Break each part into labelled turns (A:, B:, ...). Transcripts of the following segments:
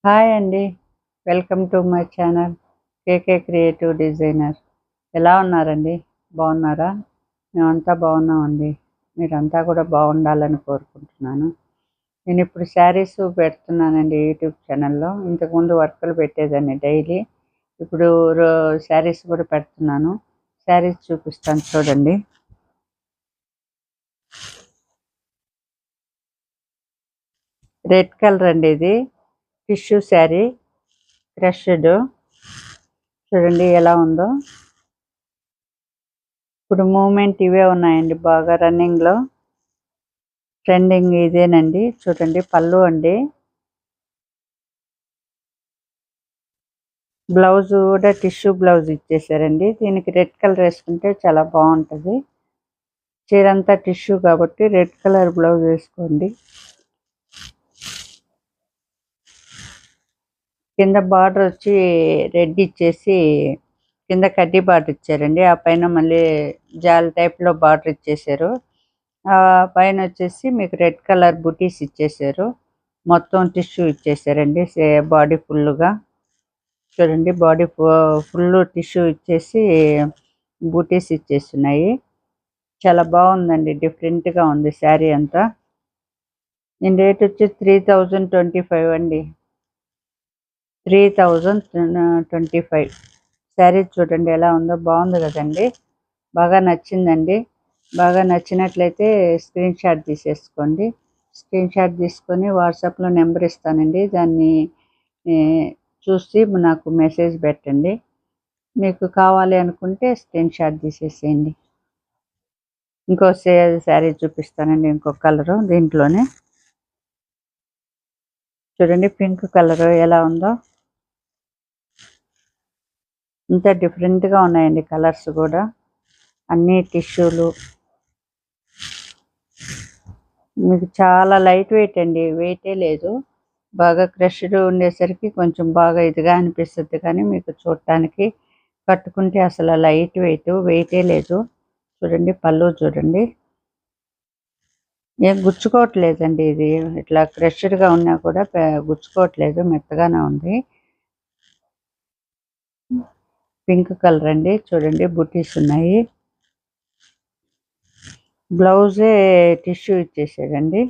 A: Hi అండి. Welcome to my channel KK creative designer. ఎలా ఉన్నారండి? బాగున్నారా? మేమంతా బాగున్నామండి. మీరంతా కూడా బాగుండాలని కోరుకుంటున్నాను. నేనిప్పుడు శారీస్ పెడుతున్నానండి యూట్యూబ్ ఛానల్‌లో. ఇంతకుముందు వర్కులు పెట్టేదాన్ని డైలీ. ఇప్పుడు శారీస్ కూడా పెడుతున్నాను. శారీస్ చూపిస్తాను చూడండి. రెడ్ కలర్ అండి ఇది. Tissue sari crushed. చూడండి ఎలా ఉందో. ఇప్పుడు మూమెంట్ ఇవే ఉన్నాయండి బాగా రన్నింగ్‌లో. ట్రెండింగ్ ఇదేనండి. చూడండి పళ్ళు అండి. బ్లౌజ్ కూడా టిష్యూ బ్లౌజ్ ఇచ్చేసారండి. దీనికి రెడ్ కలర్ వేసుకుంటే చాలా బాగుంటుంది. చీరంతా టిష్యూ కాబట్టి రెడ్ కలర్ బ్లౌజ్ వేసుకోండి. కింద బార్డర్ వచ్చి రెడ్ ఇచ్చేసి కింద కడ్డీ బార్డర్ ఇచ్చారండి. ఆ పైన మళ్ళీ జాల్ టైప్లో బార్డర్ ఇచ్చేసారు. పైన వచ్చేసి మీకు రెడ్ కలర్ బుటీస్ ఇచ్చేసారు. మొత్తం టిష్యూ ఇచ్చేసారండి బాడీ ఫుల్గా. చూడండి బాడీ ఫుల్ టిష్యూ ఇచ్చేసి బూటీస్ ఇచ్చేస్తున్నాయి. చాలా బాగుందండి. డిఫరెంట్గా ఉంది శారీ అంతా. దీని రేట్ వచ్చి 3025 అండి. 3025 శారీ చూడండి ఎలా ఉందో. బాగుంది కదండి. బాగా నచ్చిందండి. బాగా నచ్చినట్లయితే స్క్రీన్ షాట్ తీసేసుకోండి. స్క్రీన్ షాట్ తీసుకొని వాట్సాప్లో నెంబర్ ఇస్తానండి. దాన్ని చూసి నాకు మెసేజ్ పెట్టండి. మీకు కావాలి అనుకుంటే స్క్రీన్ షాట్ తీసేసేయండి. ఇంకో శారీ చూపిస్తానండి. ఇంకో కలరు దీంట్లోనే. చూడండి పింక్ కలర్ ఎలా ఉందో. ఇంత డిఫరెంట్గా ఉన్నాయండి కలర్స్ కూడా. అన్ని టిష్యూలు. మీకు చాలా లైట్ వెయిట్ అండి. వెయిటే లేదు. బాగా క్రష్డ్ ఉండేసరికి కొంచెం బాగా ఇదిగా అనిపిస్తుంది, కానీ మీకు చూడటానికి కట్టుకుంటే అసలు లైట్ వెయిటే లేదు. చూడండి పళ్ళు చూడండి. ఏం గుచ్చుకోవట్లేదండి. ఇది ఇట్లా క్రష్డ్గా ఉన్నా కూడా గుచ్చుకోవట్లేదు. మెత్తగానే ఉంది. పింక్ కలర్ అండి. చూడండి బుటీస్ ఉన్నాయి. బ్లౌజే టిష్యూ ఇచ్చేసాడండి.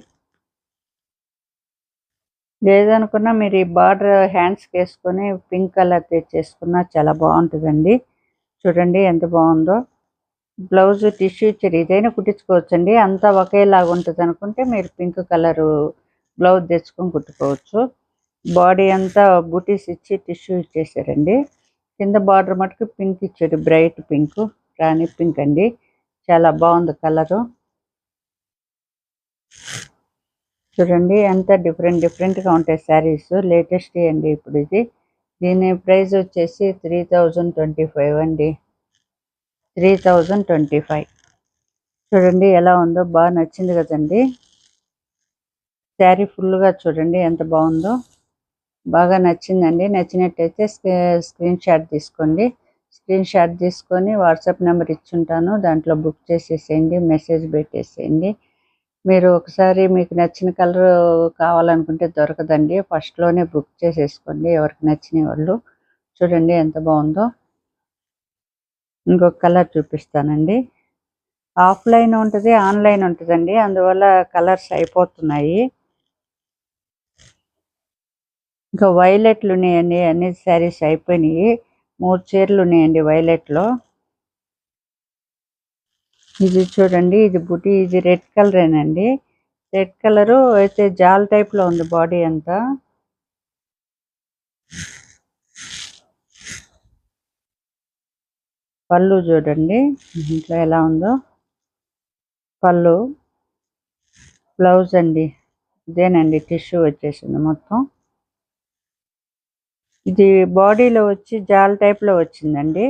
A: లేదనుకున్నా మీరు ఈ బార్డర్ హ్యాండ్స్కి వేసుకొని పింక్ కలర్ తెచ్చేసుకున్నా చాలా బాగుంటుందండి. చూడండి ఎంత బాగుందో. బ్లౌజ్ టిష్యూ ఇచ్చారు. ఇదైనా కుట్టించుకోవచ్చండి. అంతా ఒకేలాగా ఉంటుంది అనుకుంటే మీరు పింక్ కలరు బ్లౌజ్ తెచ్చుకొని కుట్టుకోవచ్చు. బాడీ అంతా బూటీస్ ఇచ్చి టిష్యూ ఇచ్చేసారండి. కింద బార్డర్ మటుకు పింక్ ఇచ్చాడు. బ్రైట్ పింక్, రాణి పింక్ అండి. చాలా బాగుంది కలరు. చూడండి ఎంత డిఫరెంట్గా ఉంటాయి శారీస్. లేటెస్ట్ అండి ఇప్పుడు ఇది. దీని ప్రైస్ వచ్చేసి 3025 అండి. 3025. చూడండి ఎలా ఉందో. బాగా నచ్చింది కదండి. శారీ ఫుల్గా చూడండి ఎంత బాగుందో. బాగా నచ్చిందండి. నచ్చినట్టయితే స్క్రీన్ షాట్ తీసుకోండి. స్క్రీన్ షాట్ తీసుకొని వాట్సాప్ నెంబర్ ఇచ్చుంటాను. దాంట్లో బుక్ చేసేసేయండి. మెసేజ్ పెట్టేసేయండి. మీరు ఒకసారి మీకు నచ్చిన కలర్ కావాలనుకుంటే దొరకదండి. ఫస్ట్లోనే బుక్ చేసేసుకోండి ఎవరికి నచ్చిన వాళ్ళు. చూడండి ఎంత బాగుందో. ఇంకొక కలర్ చూపిస్తానండి. ఆఫ్లైన్ ఉంటుంది, ఆన్లైన్ ఉంటుందండి. అందువల్ల కలర్స్ అయిపోతున్నాయి. ఇంకా వైలెట్లు ఉన్నాయండి. అన్ని శారీస్ అయిపోయినాయి. 3 చీరలు ఉన్నాయండి వైలెట్లో. ఇది చూడండి. ఇది బుటీ. ఇది రెడ్ కలరేనండి. రెడ్ కలరు అయితే జాల్ టైప్లో ఉంది బాడీ అంతా. పళ్ళు చూడండి ఇంట్లో ఎలా ఉందో. పళ్ళు. బ్లౌజ్ అండి. ఇదేనండి టిష్యూ వచ్చేసింది మొత్తం. ఇది బాడీలో వచ్చి జాల్ టైప్లో వచ్చిందండి.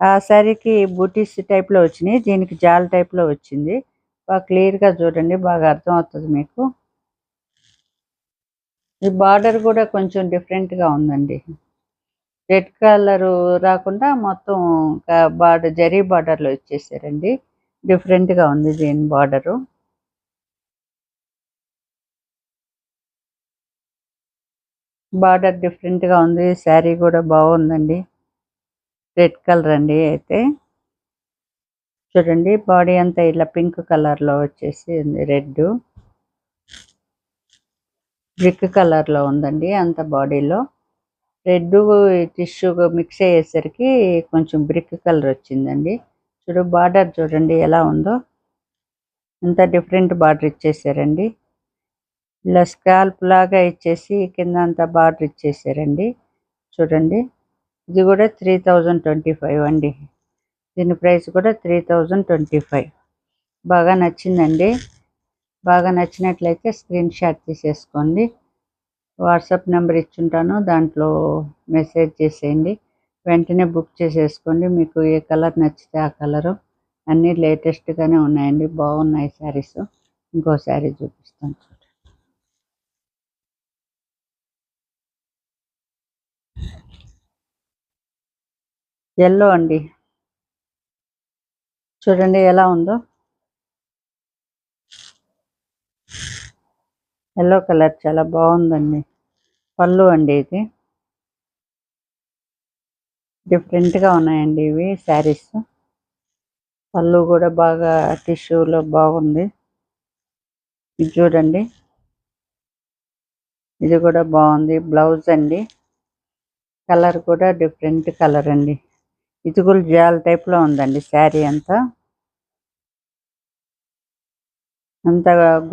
A: ఆ శారీకి బూటీస్ టైప్లో వచ్చినాయి. దీనికి జాల్ టైప్లో వచ్చింది. బాగా క్లియర్గా చూడండి. బాగా అర్థమవుతుంది మీకు. ఈ బార్డర్ కూడా కొంచెం డిఫరెంట్గా ఉందండి. రెడ్ కలరు రాకుండా మొత్తం బార్డర్ జరీ బార్డర్లో ఇచ్చేసారండి. డిఫరెంట్గా ఉంది దీని బార్డరు. బార్డర్ డిఫరెంట్గా ఉంది. శారీ కూడా బాగుందండి. రెడ్ కలర్ అండి. అయితే చూడండి బాడీ అంతా ఇలా పింక్ కలర్లో వచ్చేసి ఉంది. రెడ్ బ్రిక్ కలర్లో ఉందండి అంత బాడీలో. రెడ్ టిష్యూ మిక్స్ అయ్యేసరికి కొంచెం బ్రిక్ కలర్ వచ్చిందండి. బార్డర్ చూడండి ఎలా ఉందో. ఎంత డిఫరెంట్ బార్డర్ ఇచ్చేసారండి. ఇలా స్కాల్ప్ లాగా ఇచ్చేసి కింద అంతా బార్డర్ ఇచ్చేసారండి. చూడండి ఇది కూడా 3025 అండి. దీని ప్రైస్ కూడా 3025. బాగా నచ్చిందండి. బాగా నచ్చినట్లయితే స్క్రీన్ షాట్ తీసేసుకోండి. వాట్సాప్ నెంబర్ ఇచ్చుంటాను, దాంట్లో మెసేజ్ చేసేయండి. వెంటనే బుక్ చేసేసుకోండి. మీకు ఏ కలర్ నచ్చితే ఆ కలరు. అన్నీ లేటెస్ట్గానే ఉన్నాయండి. బాగున్నాయి శారీస్. ఇంకో శారీ చూపిస్తాను చూడండి. ఎల్లో అండి. చూడండి ఎలా ఉందో. ఎల్లో కలర్ చాలా బాగుందండి. పళ్ళు అండి ఇది. డిఫరెంట్గా ఉన్నాయండి ఇవి శారీస్. పళ్ళు కూడా బాగా టిష్యూలో బాగుంది. ఇది చూడండి ఇది కూడా బాగుంది. బ్లౌజ్ అండి. కలర్ కూడా డిఫరెంట్ కలర్ అండి. ఇది కూడా జాల్ టైప్లో ఉందండి. శారీ అంతా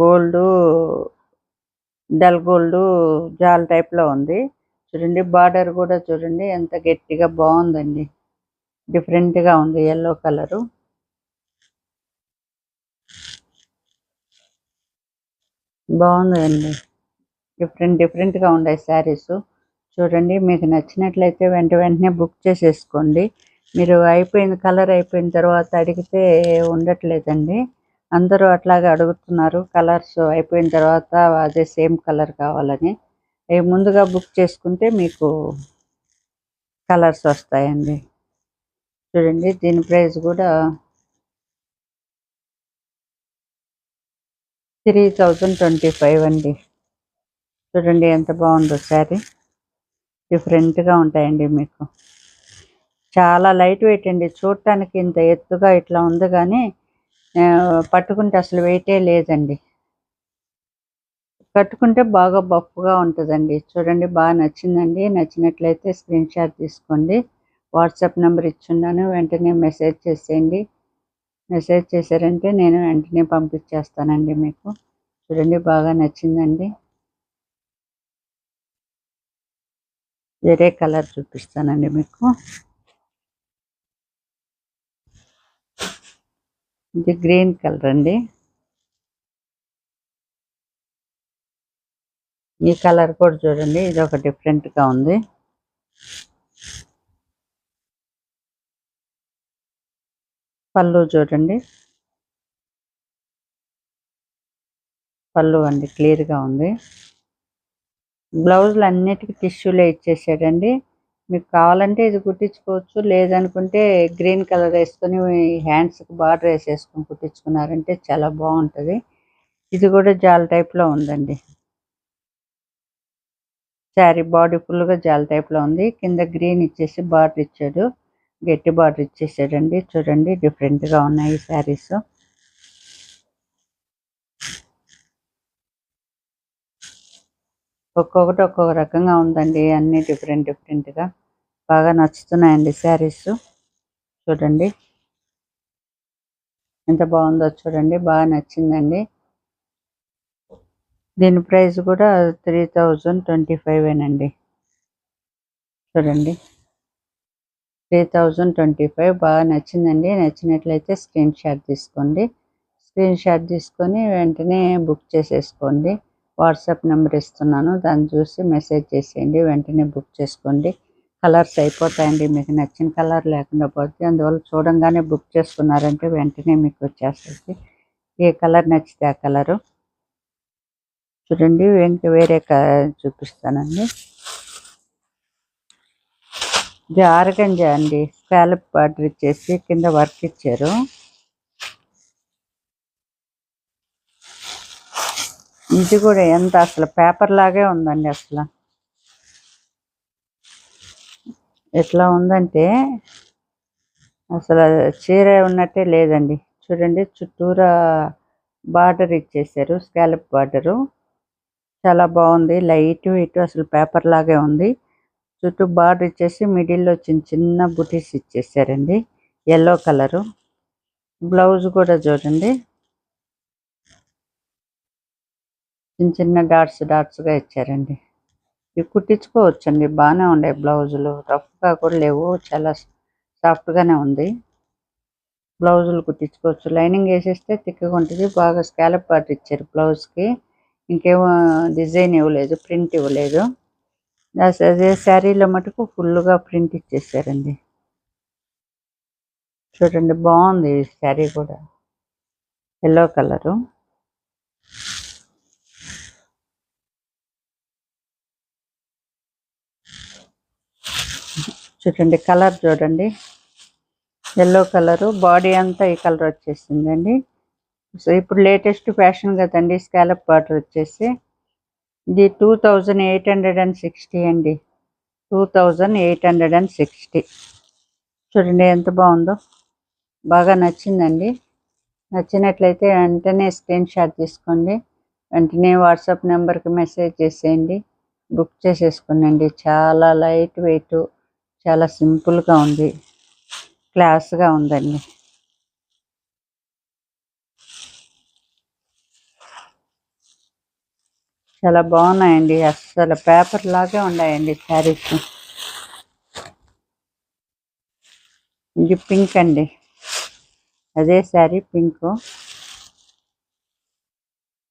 A: గోల్డ్, డల్ గోల్డ్ జాల్ టైప్లో ఉంది. చూడండి బార్డర్ కూడా చూడండి ఎంత గట్టిగా బాగుందండి. డిఫరెంట్గా ఉంది. ఎల్లో కలరు బాగుందండి. డిఫరెంట్గా ఉన్నాయి శారీస్. చూడండి మీకు నచ్చినట్లయితే వెంటనే బుక్ చేసేసుకోండి. మీరు కలర్ అయిపోయిన తర్వాత అడిగితే ఉండట్లేదండి. అందరూ అట్లాగే అడుగుతున్నారు కలర్స్ అయిపోయిన తర్వాత అదే సేమ్ కలర్ కావాలని. అవి ముందుగా బుక్ చేసుకుంటే మీకు కలర్స్ వస్తాయండి. చూడండి దీని ప్రైస్ కూడా 3025 అండి. చూడండి ఎంత బాగుందో శారీ. డిఫరెంట్గా ఉంటాయండి మీకు. చాలా లైట్ వెయిట్ అండి. చూడటానికి ఇంత ఎత్తుగా ఇట్లా ఉంది కానీ పట్టుకుంటే అసలు వెయిటే లేదండి. కట్టుకుంటే బాగా బఫ్గా ఉంటుందండి. చూడండి బాగా నచ్చిందండి. నచ్చినట్లయితే స్క్రీన్ షాట్ తీసుకోండి. వాట్సాప్ నెంబర్ ఇచ్చున్నాను, వెంటనే మెసేజ్ చేసేయండి. మెసేజ్ చేశారంటే నేను వెంటనే పంపించేస్తానండి మీకు. చూడండి బాగా నచ్చిందండి. వేరే కలర్ చూపిస్తానండి మీకు. ఇది గ్రీన్ కలర్ అండి. ఈ కలర్ కూడా చూడండి ఇది ఒక డిఫరెంట్గా ఉంది. పళ్ళు చూడండి. పళ్ళు అండి క్లియర్గా ఉంది. బ్లౌజులు అన్నిటికీ టిష్యూలే ఇచ్చేసాడండి. మీకు కావాలంటే ఇది కుట్టించుకోవచ్చు. లేదనుకుంటే గ్రీన్ కలర్ వేసుకొని హ్యాండ్స్కి బార్డర్ వేసేసుకొని కుట్టించుకున్నారంటే చాలా బాగుంటుంది. ఇది కూడా జాల్ టైప్లో ఉందండి. శారీ బాడీ ఫుల్గా జాల్ టైప్లో ఉంది. కింద గ్రీన్ ఇచ్చేసి బార్డర్ ఇచ్చాడు. గట్టి బార్డర్ ఇచ్చేసాడండి. చూడండి డిఫరెంట్గా ఉన్నాయి శారీస్. ఒక్కొక్కటి ఒక్కొక్క రకంగా ఉందండి. అన్నీ డిఫరెంట్గా బాగా నచ్చుతున్నాయండి శారీస్. చూడండి ఎంత బాగుందో. చూడండి బాగా నచ్చిందండి. దీని ప్రైస్ కూడా 3025 చూడండి 3025 బాగా నచ్చిందండి. నచ్చినట్లయితే స్క్రీన్ షాట్ తీసుకోండి. స్క్రీన్ షాట్ తీసుకొని వెంటనే బుక్ చేసేసుకోండి. వాట్సాప్ నెంబర్ ఇస్తున్నాను, దాన్ని చూసి మెసేజ్ చేసేయండి. వెంటనే బుక్ చేసుకోండి. కలర్స్ అయిపోతాయండి. మీకు నచ్చిన కలర్ లేకుండా పోతే అందువల్ల చూడంగానే బుక్ చేసుకున్నారంటే వెంటనే మీకు వచ్చేస్తుంది. ఏ కలర్ నచ్చితే ఆ కలరు. చూడండి వేరే చూపిస్తానండి. ఇది ఆరగంజా అండి. స్కాలప్ బార్డర్ ఇచ్చేసి కింద వర్క్ ఇచ్చారు. ఇది కూడా ఎంత అసలు పేపర్ లాగే ఉందండి. అసలు ఎట్లా ఉందంటే అసలు చీర ఉన్నట్టే లేదండి. చూడండి చుట్టూరా బార్డర్ ఇచ్చేసారు, స్కాలప్ బార్డరు. చాలా బాగుంది, లైట్ వెయిట్, అసలు పేపర్ లాగే ఉంది. చుట్టూ బార్డర్ ఇచ్చేసి మిడిల్లో చిన్న చిన్న బుటీస్ ఇచ్చేసారండి, ఎల్లో కలరు. బ్లౌజ్ కూడా చూడండి చిన్న చిన్న డాట్స్గా ఇచ్చారండి. ఇవి కుట్టించుకోవచ్చండి, బాగానే ఉండే బ్లౌజులు, రఫ్గా కూడా లేవు, చాలా సాఫ్ట్గానే ఉంది. బ్లౌజులు కుట్టించుకోవచ్చు, లైనింగ్ వేసేస్తే తిక్కగా ఉంటుంది. బాగా స్కాలప్ బార్డర్ ఇచ్చారు బ్లౌజ్కి, ఇంకేమో డిజైన్ ఇవ్వలేదు, ప్రింట్ ఇవ్వలేదు. అదే శారీలో మటుకు ఫుల్గా ప్రింట్ ఇచ్చేసారండి. చూడండి బాగుంది ఈ శారీ కూడా, ఎల్లో కలరు. చూడండి కలర్ చూడండి, ఎల్లో కలరు, బాడీ అంతా ఈ కలర్ వచ్చేసిందండి. సో ఇప్పుడు లేటెస్ట్ ఫ్యాషన్ కదండి స్కాలప్ బార్డర్ వచ్చేసి. ఇది 2860 అండి, 2860. చూడండి ఎంత బాగుందో, బాగా నచ్చిందండి. నచ్చినట్లయితే వెంటనే స్క్రీన్ షాట్ తీసుకోండి, వెంటనే వాట్సాప్ నెంబర్కి మెసేజ్ చేసేయండి, బుక్ చేసేసుకోండి. చాలా లైట్ వెయిట్, చాలా సింపుల్గా ఉంది, క్లాస్గా ఉందండి. చాలా బాగున్నాయండి, అస్సలు పేపర్ లాగే ఉన్నాయండి శారీస్. ఇది పింక్ అండి, అదే శారీ పింక్,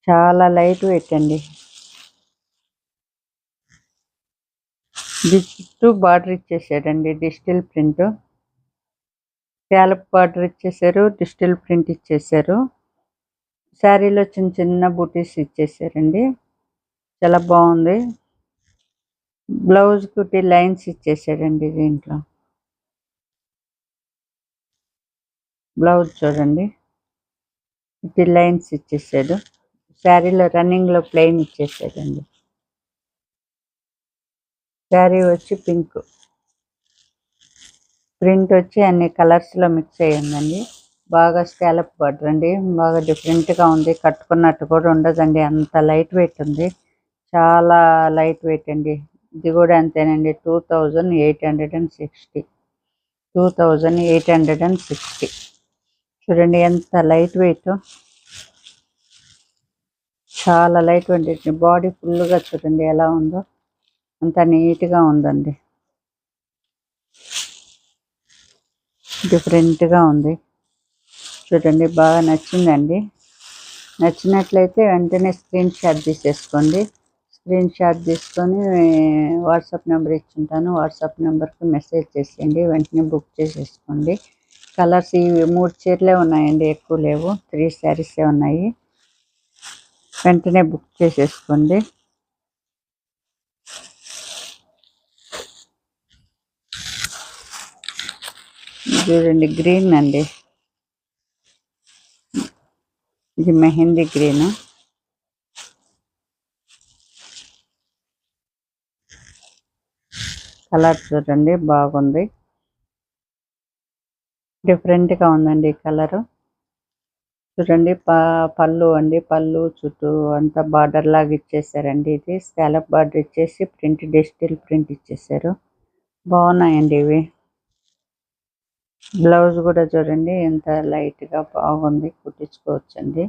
A: చాలా లైట్ వెయిట్ అండి. చుట్టూ బార్డర్ ఇచ్చేసాడండి, డిజిటల్ ప్రింట్. స్కాలప్ బార్డర్ ఇచ్చేసారు, డిజిటల్ ప్రింట్ ఇచ్చేసారు. శారీలో చిన్న చిన్న బూటీస్ ఇచ్చేసారండి, చాలా బాగుంది. బ్లౌజ్ కుట్టి లైన్స్ ఇచ్చేసాడండి దీంట్లో. బ్లౌజ్ చూడండి కుట్టి లైన్స్ ఇచ్చేసాడు. శారీలో రన్నింగ్లో ప్లెయిన్ ఇచ్చేసాడండి. శారీ వచ్చి పింక్, ప్రింట్ వచ్చి అన్ని కలర్స్లో మిక్స్ అయ్యిందండి. బాగా స్కాలప్ బార్డర్ అండి, బాగా డిఫరెంట్గా ఉంది. కట్టుకున్నట్టు కూడా ఉండదండి, అంత లైట్ వెయిట్ ఉంది, చాలా లైట్ వెయిట్ అండి. ఇది కూడా అంతేనండి, 2860, 2860. చూడండి ఎంత లైట్ వెయిట్, చాలా లైట్ వెయిట్. బాడీ ఫుల్గా చూడండి ఎలా ఉందో, అంత నీట్గా ఉందండి, డిఫరెంట్గా ఉంది. చూడండి బాగా నచ్చిందండి. నచ్చినట్లయితే వెంటనే స్క్రీన్ షాట్ తీసేసుకోండి. స్క్రీన్ షాట్ తీసుకొని వాట్సాప్ నెంబర్ ఇచ్చుంటాను, వాట్సాప్ నెంబర్కి మెసేజ్ చేసేయండి, వెంటనే బుక్ చేసేసుకోండి. కలర్స్ ఇవి 3 చీరలే ఉన్నాయండి, ఎక్కువ లేవు, 3 శారీసే ఉన్నాయి. వెంటనే బుక్ చేసేసుకోండి. చూడండి గ్రీన్ అండి, ఇది మెహందీ గ్రీన్. కలర్ చూడండి బాగుంది, డిఫరెంట్గా ఉందండి కలరు. చూడండి పళ్ళు అండి, పళ్ళు చుట్టూ అంతా బార్డర్ లాగా ఇచ్చేసారండి. ఇది స్కాలప్ బార్డర్ ఇచ్చేసి ప్రింట్, డిజిటల్ ప్రింట్ ఇచ్చేసారు. బాగున్నాయండి ఇవి. బ్లౌజ్ కూడా చూడండి ఎంత లైట్గా బాగుంది, కుట్టించుకోవచ్చండి.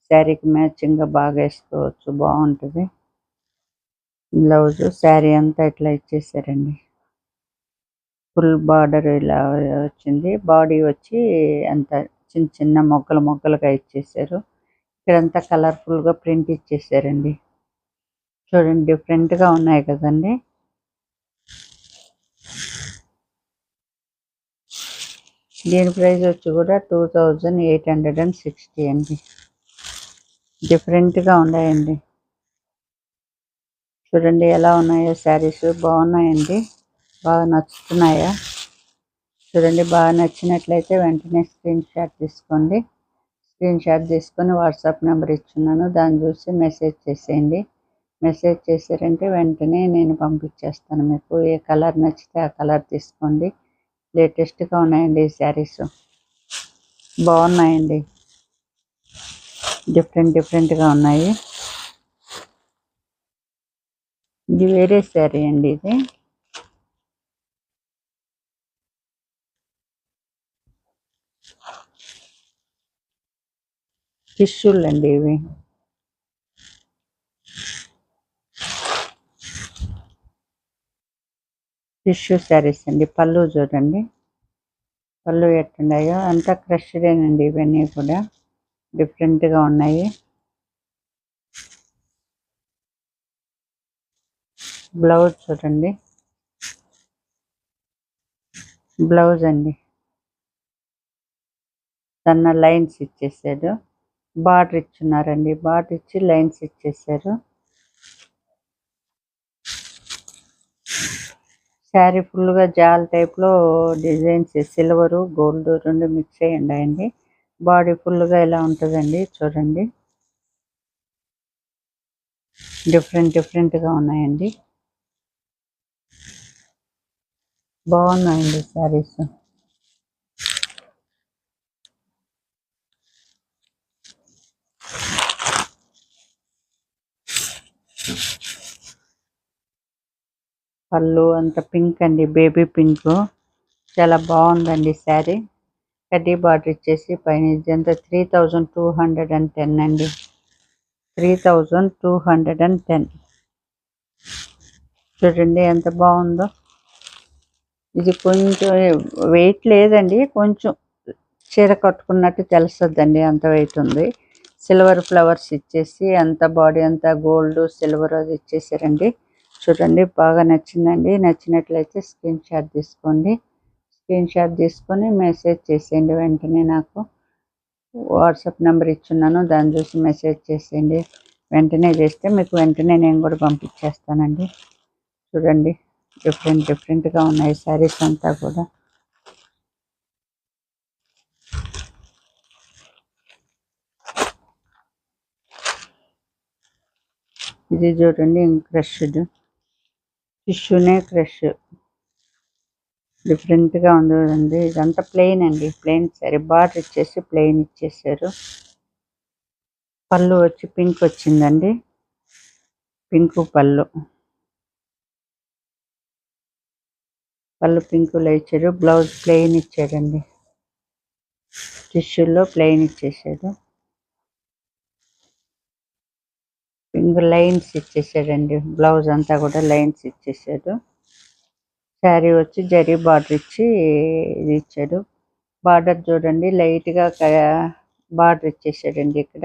A: శారీకి మ్యాచింగ్గా బాగా వేసుకోవచ్చు, బాగుంటుంది. బ్లౌజ్ శారీ అంతా ఇట్లా ఇచ్చేసారండి, ఫుల్ బార్డర్ ఇలా వచ్చింది. బాడీ వచ్చి అంత చిన్న చిన్న మొగ్గలుగా ఇచ్చేసారు. ఇక్కడంతా కలర్ఫుల్గా ప్రింట్ ఇచ్చేసారండి. చూడండి డిఫరెంట్గా ఉన్నాయి కదండి. దీని ప్రైస్ వచ్చి కూడా 2860 అండి. డిఫరెంట్గా ఉన్నాయండి. చూడండి ఎలా ఉన్నాయో శారీస్, బాగున్నాయండి, బాగా నచ్చుతున్నాయా. చూడండి బాగా నచ్చినట్లయితే వెంటనే స్క్రీన్ షాట్ తీసుకోండి. స్క్రీన్ షాట్ తీసుకొని వాట్సాప్ నెంబర్ ఇచ్చున్నాను, దాన్ని చూసి మెసేజ్ చేసేయండి. మెసేజ్ చేశారంటే వెంటనే నేను పంపించేస్తాను. మీకు ఏ కలర్ నచ్చితే ఆ కలర్ తీసుకోండి. లేటెస్ట్గా ఉన్నాయండి ఈ శారీస్, బాగున్నాయండి, డిఫరెంట్గా ఉన్నాయి. ఇది వేరే శారీ అండి, ఇది టిష్యూలు అండి, ఇవి టిష్యూ శారీస్ అండి. పళ్ళు చూడండి, పళ్ళు ఎట్టున్నాయో అంతా క్రష్డేనండి. ఇవన్నీ కూడా డిఫరెంట్గా ఉన్నాయి. బ్లౌజ్ చూడండి, బ్లౌజ్ అండి సన్న లైన్స్ ఇచ్చేసాడు. బార్డర్ ఇచ్చున్నారండి, బార్డర్ ఇచ్చి లైన్స్ ఇచ్చేసారు. శారీ ఫుల్గా జాల్ టైప్లో డిజైన్స్ సిల్వరు గోల్డ్ రెండు మిక్స్ అయ్యి ఉన్నాయండి. బాడీ ఫుల్గా ఇలా ఉంటుందండి. చూడండి, డిఫరెంట్గా ఉన్నాయండి, బాగున్నాయండి శారీస్. పళ్ళు అంత పింక్ అండి, బేబీ పింక్, చాలా బాగుందండి శారీ. కడ్డీ బార్డర్ ఇచ్చేసి పైన ఇదంతా 3210 అండి, 3210. చూడండి ఎంత బాగుందో. ఇది కొంచెం వెయిట్ లేదండి, కొంచెం చీర కట్టుకున్నట్టు తెలుస్తుందండి, అంత వెయిట్ ఉంది. సిల్వర్ ఫ్లవర్స్ ఇచ్చేసి అంత బాడీ అంతా గోల్డ్ సిల్వర్ అది ఇచ్చేసారండి. చూడండి, బాగా నచ్చిందండి. నచ్చినట్లయితే స్క్రీన్ షాట్ తీసుకోండి. స్క్రీన్ షాట్ తీసుకొని మెసేజ్ చేసేయండి. వెంటనే నాకు వాట్సాప్ నెంబర్ ఇచ్చున్నాను, దాన్ని చూసి మెసేజ్ చేసేయండి. వెంటనే చేస్తే మీకు వెంటనే నేను కూడా పంపించేస్తానండి. చూడండి, డిఫరెంట్గా ఉన్నాయి శారీస్ అంతా కూడా. ఇది చూడండి, క్రష్డ్ టిష్యూనే క్రష్, డిఫరెంట్గా ఉంది చూడండి. ఇదంతా ప్లెయిన్ అండి, ప్లెయిన్ శారీ. బార్డర్ ఇచ్చేసి ప్లెయిన్ ఇచ్చేసారు. పళ్ళు వచ్చి పింక్ వచ్చిందండి, పింక్ పళ్ళు పింకులో ఇచ్చారు. బ్లౌజ్ ప్లెయిన్ ఇచ్చాడండి, టిష్యూలో ప్లెయిన్ ఇచ్చేసాడు. పింక్ లైన్స్ ఇచ్చేసాడండి, బ్లౌజ్ అంతా కూడా లైన్స్ ఇచ్చేసాడు. శారీ వచ్చి జరీ బార్డర్ ఇచ్చి ఇది ఇచ్చాడు. బార్డర్ చూడండి, లైట్గా బార్డర్ ఇచ్చేసాడండి. ఇక్కడ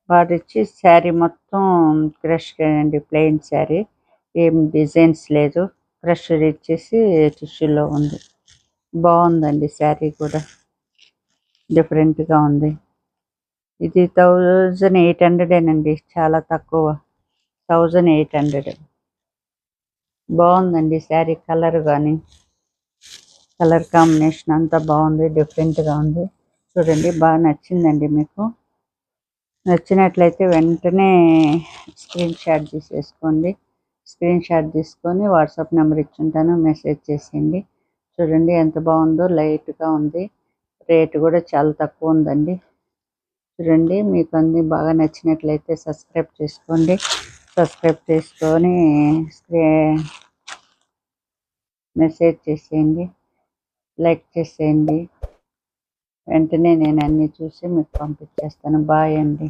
A: బార్డర్ ఇచ్చి శారీ మొత్తం క్రష్ అండి, ప్లెయిన్ శారీ, ఏం డిజైన్స్ లేదు. క్రష్ ఇచ్చేసి టిష్యూలో ఉంది. బాగుందండి శారీ కూడా, డిఫరెంట్గా ఉంది. ఇది 1800 అండి, చాలా తక్కువ, 1800. బాగుందండి శారీ. కలర్ కానీ కలర్ కాంబినేషన్ అంతా బాగుంది, డిఫరెంట్గా ఉంది. చూడండి, బాగా నచ్చిందండి. మీకు నచ్చినట్లయితే వెంటనే స్క్రీన్ షాట్ తీసేసుకోండి. స్క్రీన్ షాట్ తీసుకొని వాట్సాప్ నెంబర్ ఇచ్చుంటాను, మెసేజ్ చేసేయండి. చూడండి ఎంత బాగుందో, లైట్గా ఉంది. రేటు కూడా చాలా తక్కువ ఉందండి. చూడండి, మీకు అన్నీ బాగా నచ్చినట్లయితే సబ్స్క్రైబ్ చేసుకోండి. సబ్స్క్రైబ్ చేసుకొని మెసేజ్ చేసేయండి, లైక్ చేసేయండి. వెంటనే నేను అన్నీ చూసి మీకు పంపించేస్తాను. బాయ్ అండి.